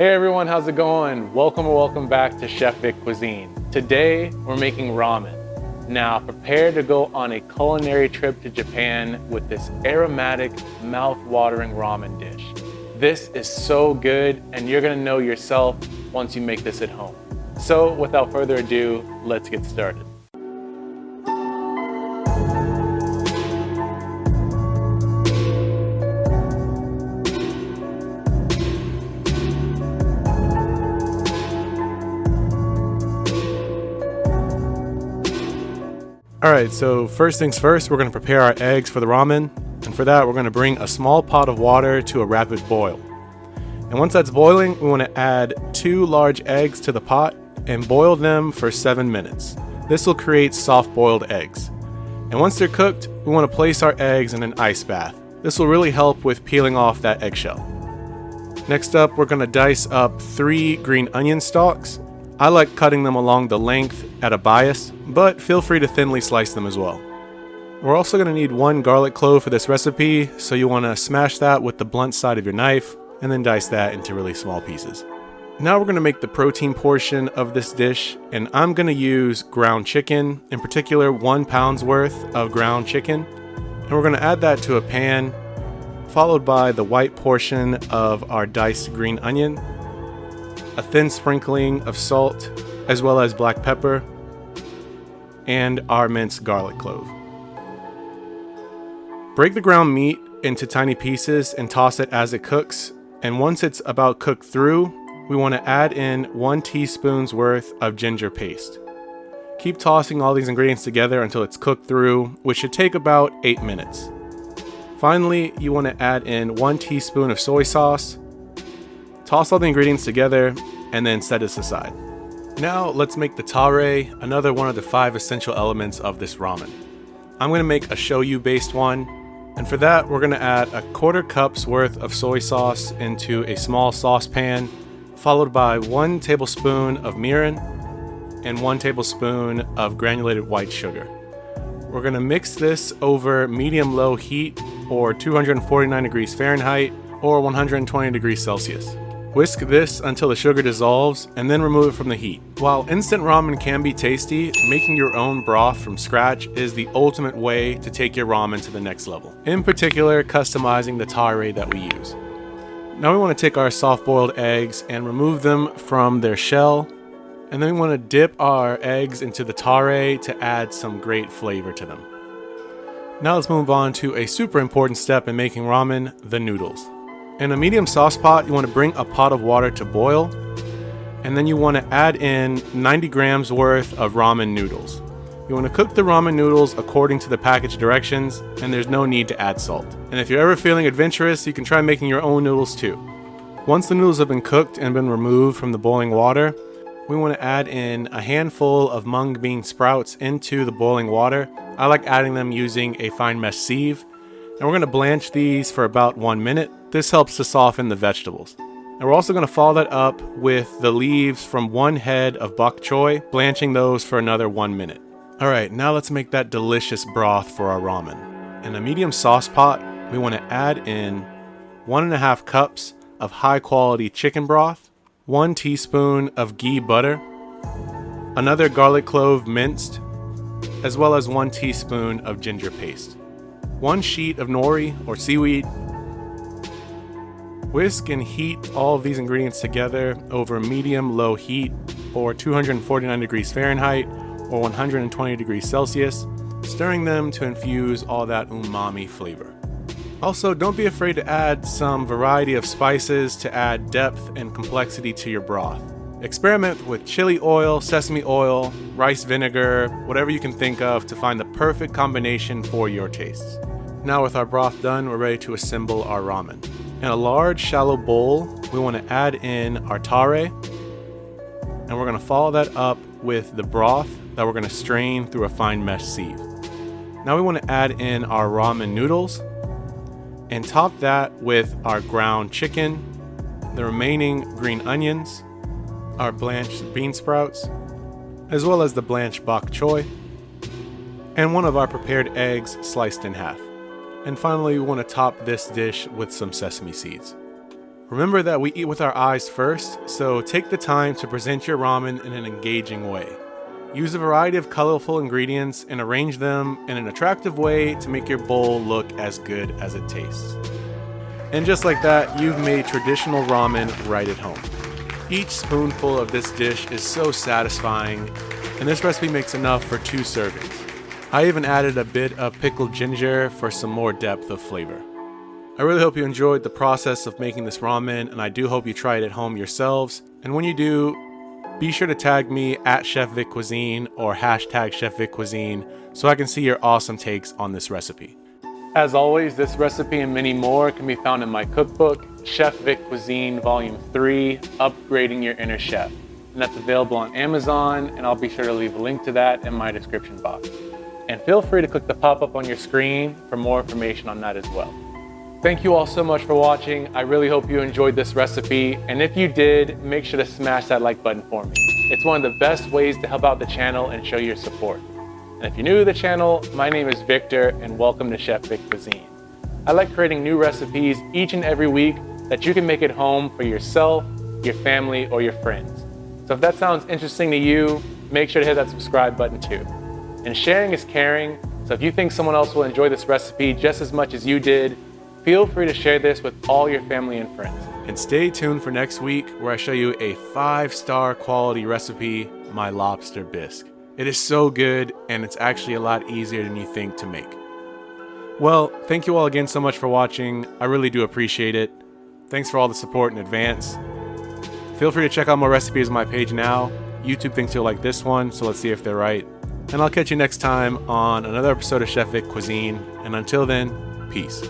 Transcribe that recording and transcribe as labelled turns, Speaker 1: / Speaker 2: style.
Speaker 1: Hey everyone, how's it going? Welcome or welcome back to Chef Vic Cuisine. Today, we're making ramen. Now, prepare to go on a culinary trip to Japan with this aromatic, mouth-watering ramen dish. This is so good, and you're gonna know yourself once you make this at home. So, without further ado, let's get started. Alright, so first things first, we're going to prepare our eggs for the ramen. And for that, we're going to bring a small pot of water to a rapid boil. And once that's boiling, we want to add 2 large eggs to the pot and boil them for 7 minutes. This will create soft boiled eggs. And once they're cooked, we want to place our eggs in an ice bath. This will really help with peeling off that eggshell. Next up, we're going to dice up 3 green onion stalks. I like cutting them along the length at a bias, but feel free to thinly slice them as well. We're also going to need 1 garlic clove for this recipe, so you want to smash that with the blunt side of your knife and then dice that into really small pieces. Now we're going to make the protein portion of this dish, and I'm going to use ground chicken, in particular 1 pound's worth of ground chicken, and we're going to add that to a pan, followed by the white portion of our diced green onion, a thin sprinkling of salt, as well as black pepper, and our minced garlic clove. Break the ground meat into tiny pieces and toss it as it cooks, and once it's about cooked through, we want to add in 1 teaspoon's worth of ginger paste. Keep tossing all these ingredients together until it's cooked through, which should take about 8 minutes. Finally, you want to add in 1 teaspoon of soy sauce. Toss all the ingredients together and then set this aside. Now let's make the tare, another one of the 5 essential elements of this ramen. I'm going to make a shoyu based one, and for that we're going to add a 1/4 cup's worth of soy sauce into a small saucepan, followed by 1 tablespoon of mirin and 1 tablespoon of granulated white sugar. We're going to mix this over medium-low heat, or 249 degrees Fahrenheit or 120 degrees Celsius. Whisk this until the sugar dissolves and then remove it from the heat. While instant ramen can be tasty, making your own broth from scratch is the ultimate way to take your ramen to the next level. In particular, customizing the tare that we use. Now we want to take our soft-boiled eggs and remove them from their shell, and then we want to dip our eggs into the tare to add some great flavor to them. Now let's move on to a super important step in making ramen, the noodles. In a medium sauce pot, you want to bring a pot of water to boil, and then you want to add in 90 grams worth of ramen noodles. You want to cook the ramen noodles according to the package directions, and there's no need to add salt. And if you're ever feeling adventurous, you can try making your own noodles too. Once the noodles have been cooked and been removed from the boiling water, we want to add in a handful of mung bean sprouts into the boiling water. I like adding them using a fine mesh sieve. And we're going to blanch these for about 1 minute. This helps to soften the vegetables. And we're also going to follow that up with the leaves from 1 head of bok choy, blanching those for another 1 minute. Alright, now let's make that delicious broth for our ramen. In a medium sauce pot, we want to add in 1.5 cups of high quality chicken broth, 1 teaspoon of ghee butter, another garlic clove minced, as well as 1 teaspoon of ginger paste. 1 sheet of nori or seaweed. Whisk and heat all of these ingredients together over medium-low heat, or 249 degrees Fahrenheit or 120 degrees Celsius, stirring them to infuse all that umami flavor. Also, don't be afraid to add some variety of spices to add depth and complexity to your broth. Experiment with chili oil, sesame oil, rice vinegar, whatever you can think of to find the perfect combination for your tastes. Now with our broth done, we're ready to assemble our ramen. In a large, shallow bowl, we want to add in our tare, and we're going to follow that up with the broth that we're going to strain through a fine mesh sieve. Now we want to add in our ramen noodles, and top that with our ground chicken, the remaining green onions, our blanched bean sprouts, as well as the blanched bok choy, and 1 of our prepared eggs sliced in half. And finally, we want to top this dish with some sesame seeds. Remember that we eat with our eyes first, so take the time to present your ramen in an engaging way. Use a variety of colorful ingredients and arrange them in an attractive way to make your bowl look as good as it tastes. And just like that, you've made traditional ramen right at home. Each spoonful of this dish is so satisfying, and this recipe makes enough for 2 servings. I even added a bit of pickled ginger for some more depth of flavor. I really hope you enjoyed the process of making this ramen, and I do hope you try it at home yourselves. And when you do, be sure to tag me at Chef Vic Cuisine or hashtag Chef Vic Cuisine so I can see your awesome takes on this recipe. As always, this recipe and many more can be found in my cookbook, Chef Vic Cuisine Volume 3, Upgrading Your Inner Chef. And that's available on Amazon, and I'll be sure to leave a link to that in my description box. And feel free to click the pop-up on your screen for more information on that as well. Thank you all so much for watching. I really hope you enjoyed this recipe, and if you did, make sure to smash that like button for me. It's one of the best ways to help out the channel and show your support. And if you're new to the channel, my name is Victor, and welcome to Chef Vic Cuisine. I like creating new recipes each and every week that you can make at home for yourself, your family, or your friends. So if that sounds interesting to you, make sure to hit that subscribe button too. And sharing is caring, so if you think someone else will enjoy this recipe just as much as you did, feel free to share this with all your family and friends. And stay tuned for next week where I show you a 5-star quality recipe, my lobster bisque. It is so good, and it's actually a lot easier than you think to make. Well, thank you all again so much for watching. I really do appreciate it. Thanks for all the support in advance. Feel free to check out more recipes on my page now. YouTube thinks you'll like this one, so let's see if they're right. And I'll catch you next time on another episode of Chef Vic Cuisine. And until then, peace.